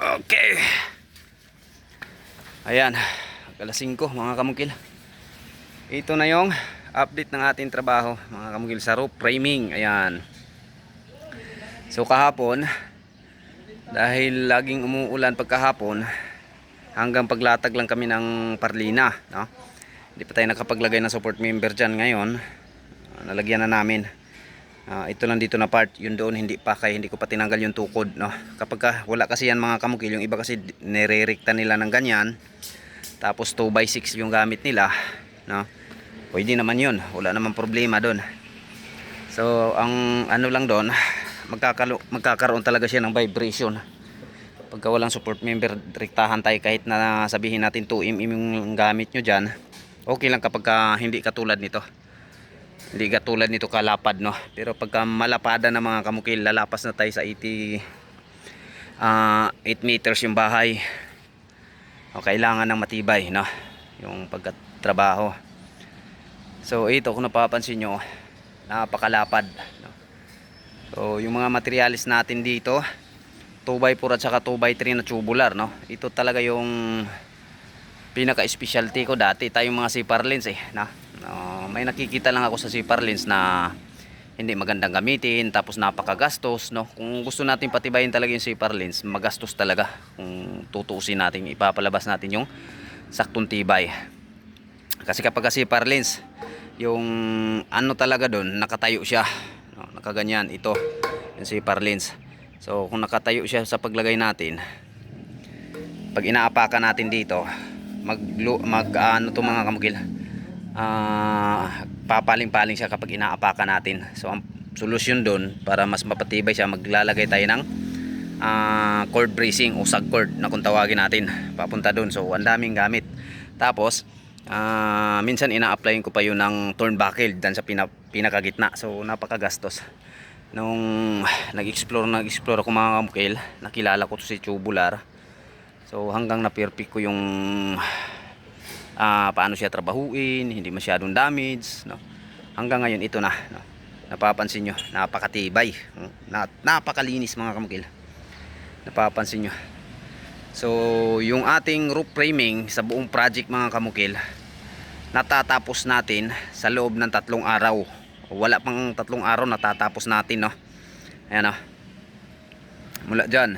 Okay. Ayan, alas 5 mga kamukil. Ito na yung update ng ating trabaho mga kamukil sa roof framing. Ayan. So kahapon, dahil laging umuulan pagkahapon, hanggang paglatag lang kami ng parlina, no? Hindi pa tayo nakapaglagay ng support member dyan ngayon. Nalagyan na namin. Ito lang dito na part, yun doon hindi pa, kaya hindi ko pa tinanggal yung tukod, no? Kapag wala kasi yan mga kamukil, yung iba kasi nirerekta nila ng ganyan, tapos 2x6 yung gamit nila, no? Pwede naman yun, wala naman problema doon. So ang ano lang doon, magkakaroon talaga siya ng vibration pagka walang support member. Rektahan tayo kahit na sabihin natin 2mm yung gamit nyo dyan, okay lang kapag hindi katulad nito. Hindi katulad nito kalapad, no? Pero pagka malapada na mga kamukil, lalapas na tayo sa 8 meters yung bahay. O kailangan ng matibay, no? Yung pagkatrabaho. So ito, kung napapansin nyo, napakalapad, no? So yung mga materialis natin dito, 2x4 at saka 2x3 na tubular, no? Ito talaga yung pinaka-specialty ko dati. Tayong mga CPR lens, no? May nakikita lang ako sa CPR lens na hindi magandang gamitin, tapos napakagastos, no? Kung gusto natin patibayin talaga yung CPR lens, magastos talaga. Kung tutuusin natin, ipapalabas natin yung saktong tibay. Kasi kapag CPR lens, yung ano talaga doon, nakatayo siya, no? Nakaganyan, ito yung CPR lens. So kung nakatayo siya sa paglagay natin, pag inaapakan natin dito, ano to mga kamukil, papaling-paling siya kapag inaapakan natin. So ang solusyon doon, para mas mapatibay siya, maglalagay tayo ng cord bracing o sag cord na kung tawagin natin, papunta doon. So ang daming gamit. Tapos minsan ina-applyin ko pa yun ng turnbuckle dan sa pinakagitna. So napakagastos. Nung nag-explore ako mga kamukil, nakilala ko to si tubular. So hanggang na-perfect ko yung paano siya trabahuin, hindi masyadong damage, no? Hanggang ngayon ito na, no? Napapansin nyo, napakatibay, napakalinis mga kamukil. Napapansin nyo. So yung ating roof framing sa buong project mga kamukil, natatapos natin sa loob ng 3 araw. Wala pang 3 araw natatapos natin, no? Ayan, no? Mula dyan,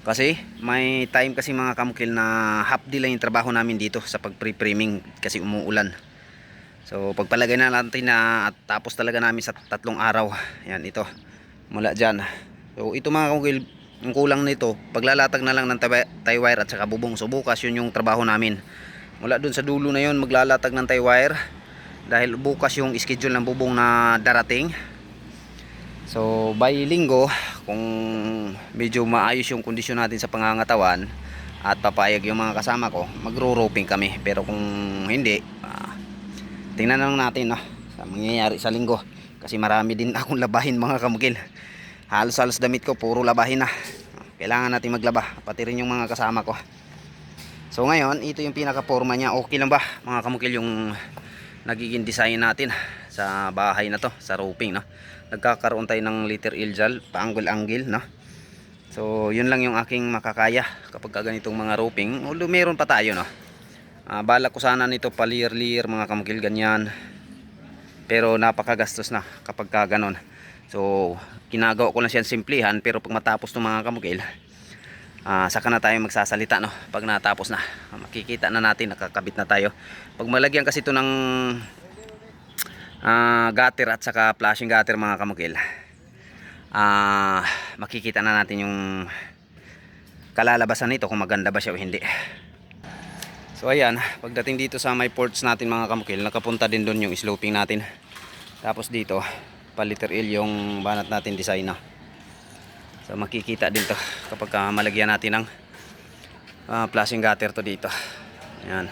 kasi may time kasi mga kamukil na half day lang yung trabaho namin dito sa pag pre-framing kasi umuulan. So pagpalagay na natin na at tapos talaga namin sa 3 araw. Yan, ito mula dyan. So ito mga kamukil, ang kulang nito, paglalatag na lang ng tie wire at saka bubong. So bukas yun yung trabaho namin. Mula dun sa dulo na yun, maglalatag ng tie wire, dahil bukas yung schedule ng bubong na darating. So by linggo, kung medyo maayos yung kondisyon natin sa pangangatawan at papayag yung mga kasama ko, magro-roping kami. Pero kung hindi, tingnan na lang natin, no, sa mangyayari sa linggo. Kasi marami din akong labahin mga kamukil. Halos damit ko puro labahin na. Kailangan natin maglaba, pati rin yung mga kasama ko. So ngayon, ito yung pinaka-forma niya. Okay lang ba mga kamukil yung nagiging design natin sa bahay na to, sa roofing, no? Nagkakaroon tayo ng letter L dyan, pa-angle-angle, no? So yun lang yung aking makakaya kapag ganitong mga roofing. Although meron pa tayo, no? Balak ko sana nito palir-lir mga kamukil, ganyan. Pero napakagastos na kapag ganon. So ginagawa ko lang siya simplihan, pero pag matapos ng mga kamukil, saka na tayo magsasalita, no? Pag natapos na, makikita na natin, nakakabit na tayo. Pag malagyan kasi ito ng gutter at saka flashing gutter mga kamukil, makikita na natin yung kalalabasan nito, kung maganda ba siya o hindi. So ayan, pagdating dito sa may ports natin mga kamukil, nakapunta din doon yung sloping natin. Tapos dito pa letter L yung banat natin design na. So makikita din to kapag malagyan natin ng flashing gutter to dito. Ayan.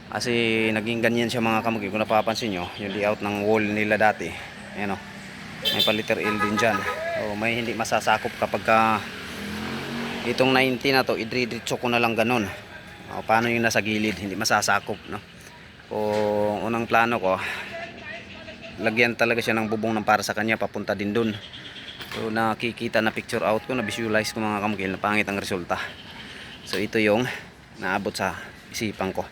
Kasi naging ganyan siya mga kamukil. Kung napapansin nyo, yung layout ng wall nila dati, ayan, o, may paliter L din dyan. O, may hindi masasakop kapag itong 90 na to, idridritso ko na lang ganun. O, paano yung nasa gilid, hindi masasakop, no? Kung unang plano ko, lagyan talaga siya ng bubong ng para sa kanya, papunta din dun. So nakikita na picture out ko, na visualize ko mga kamukil, na pangit ang resulta. So ito yung naabot sa isipan ko.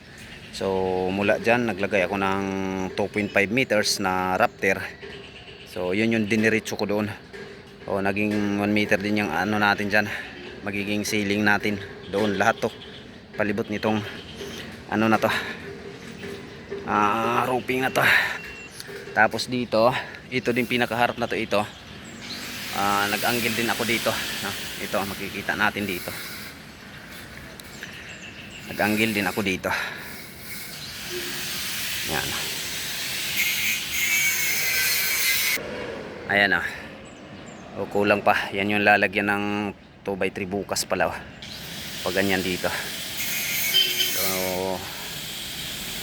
So mula dyan naglagay ako ng 2.5 meters na Raptor. So yun yung diniretso ko doon. O naging 1 meter din yung ano natin dyan, magiging ceiling natin doon lahat to, palibot nitong ano na to, roofing na to. Tapos dito, ito din pinakaharap na to, ito nag-angle din ako dito, no? Ito makikita natin dito, nag-angle din ako dito. Yan, ayan o. O kulang pa, yan yung lalagyan ng 2x3 bukas pala, pag ganyan dito. So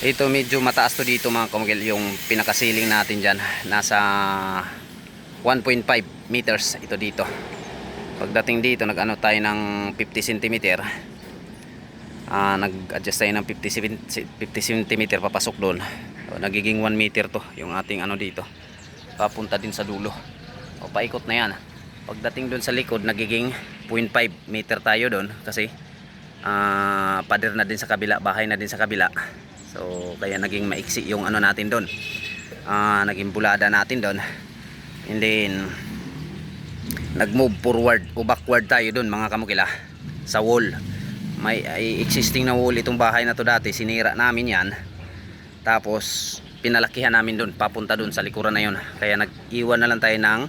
ito medyo mataas to dito mga kamukil, yung pinaka-ceiling natin dyan nasa 1.5 meters ito dito. Pagdating dito nag-ano tayo ng 50 cm, nag-adjust tayo ng 50 cm papasok doon. So, nagiging 1 meter to yung ating ano dito, papunta din sa dulo. O paikot na yan. Pagdating doon sa likod nagiging 0.5 meter tayo doon, kasi pader na din sa kabila, bahay na din sa kabila. So kaya naging maiksi yung ano natin doon, naging bulada natin doon. And then nag-move forward o backward tayo doon mga kamukila sa wall. May existing na wall itong bahay na to dati, sinira namin yan, tapos pinalakihan namin doon papunta doon sa likuran na yun. Kaya nag-iwan na lang tayo ng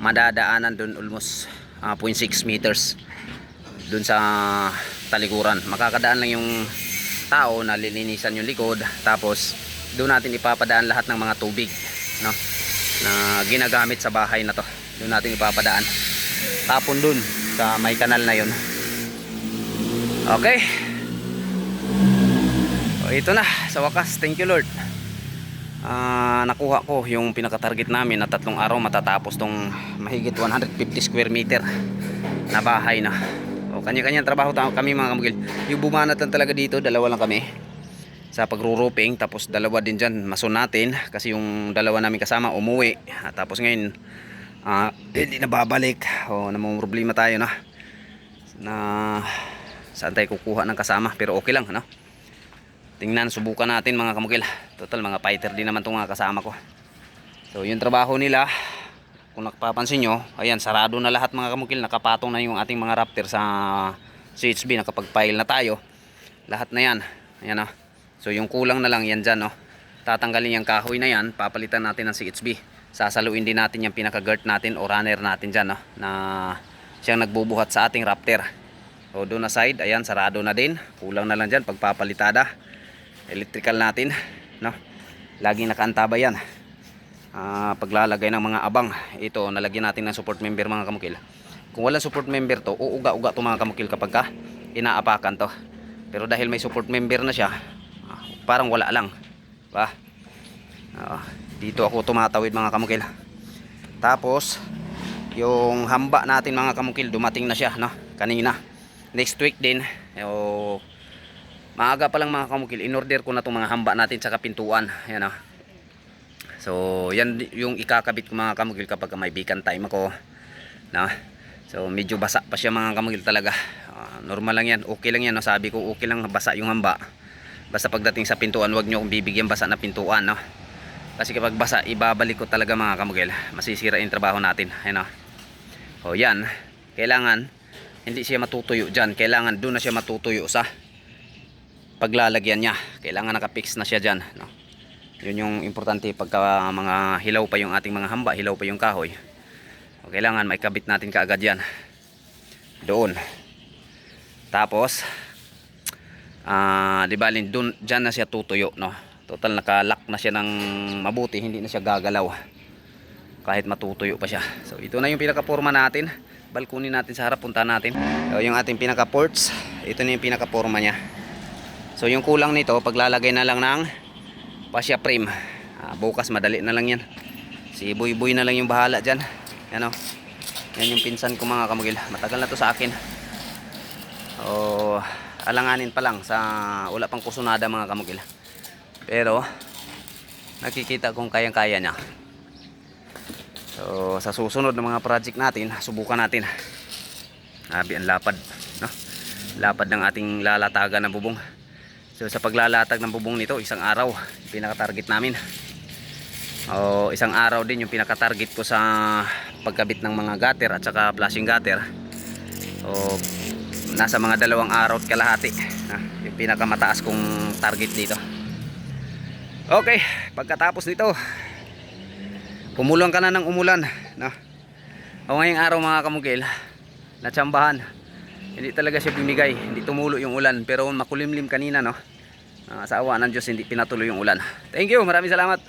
madadaanan doon, almost 0.6 meters doon sa talikuran. Makakadaan lang yung tao na lilinisan yung likod, tapos doon natin ipapadaan lahat ng mga tubig, no, na ginagamit sa bahay na to. Doon natin ipapadaan, tapon doon sa may kanal na yun. Okay, o ito na sa wakas, thank you Lord. Nakuha ko yung pinaka-target namin na 3 araw matatapos tong mahigit 150 square meter na bahay na. O kanya-kanyang trabaho kami mga kamukil. Yung bumanat lang talaga dito, dalawa lang kami sa pagro-roofing, tapos dalawa din dyan mason natin, kasi yung dalawa namin kasama umuwi. Tapos ngayon hindi na babalik. O namang problema tayo na saan tayo kukuha ng kasama, pero okay lang, no? Tingnan, subukan natin mga kamukil. Total mga fighter din naman itong mga kasama ko. So yung trabaho nila, kung nakapapansin nyo, ayan, sarado na lahat mga kamukil. Nakapatong na yung ating mga Raptor sa CHB. Nakapag-pile na tayo. Lahat na yan. Ayan o. So yung kulang na lang yan dyan, no? Tatanggalin yung kahoy na yan, papalitan natin ng CHB. Sasaluin din natin yung pinaka-gert natin o runner natin dyan, no? Na siyang nagbubuhat sa ating Raptor. So doon na side, ayan, sarado na din. Kulang na lang dyan, pagpapalitada. Electrical natin, no? Laging nakaantaba yan. Paglalagay ng mga abang, ito nalagyan natin ng support member mga kamukil. Kung wala support member to, uuga-uga to mga kamukil kapag inaapakan to. Pero dahil may support member na siya, parang wala lang, ba? Dito ako tumatawid mga kamukil. Tapos yung hamba natin mga kamukil, dumating na siya, no? Kanina. Next week din, maaga pa lang mga kamukil, in-order ko na itong mga hamba natin sa pintuan. Ayan o. So yan yung ikakabit ko mga kamukil kapag may beacon time ako, no? So medyo basa pa siya mga kamukil talaga. Normal lang yan, okay lang yan, no? Sabi ko okay lang basa yung hamba. Basta pagdating sa pintuan, wag nyo akong bibigyan basa na pintuan, no? Kasi kapag basa, ibabalik ko talaga mga kamukil. Masisira yung trabaho natin. Ayan o. O yan, kailangan hindi siya matutuyo dyan. Kailangan doon na siya matutuyo sa paglalagyan niya. Kailangan nakapix na siya dyan, no? Yun yung importante pagka mga hilaw pa yung ating mga hamba, hilaw pa yung kahoy. O, kailangan maikabit natin kaagad yan doon. Tapos di ba doon, dyan na siya tutuyo, no? Total nakalock na siya ng mabuti, hindi na siya gagalaw kahit matutuyo pa siya. So ito na yung pinaka-forma natin. Balkunin natin sa harap, punta natin. So, yung ating pinaka-ports, ito na yung pinaka-forma niya. So yung kulang nito, paglalagay na lang ng fascia frame. Bukas madali na lang yan. Si Boy Boy na lang yung bahala dyan. Yan o. Yan yung pinsan ko mga kamukil. Matagal na to sa akin. Alanganin pa lang sa wala pang kusunada mga kamukil. Pero nakikita kong kayang-kaya niya. So sa susunod na mga project natin, subukan natin. Grabe ang lapad, no? Lapad ng ating lalatagan ng bubong. So sa paglalatag ng bubong nito, isang araw pinaka-target namin. O isang araw din yung pinaka-target ko sa pagkabit ng mga gutter at saka flashing gutter. O nasa mga 2 araw at kalahati, yung pinakamataas kong target dito. Okay, pagkatapos nito, umulan ka na ng umulan, no? O ngayong araw mga kamugil, natsambahan, hindi talaga siya bumigay, hindi tumulo yung ulan, pero makulimlim kanina, no? Sa awa ng Diyos hindi pinatuloy yung ulan. Thank you, maraming salamat.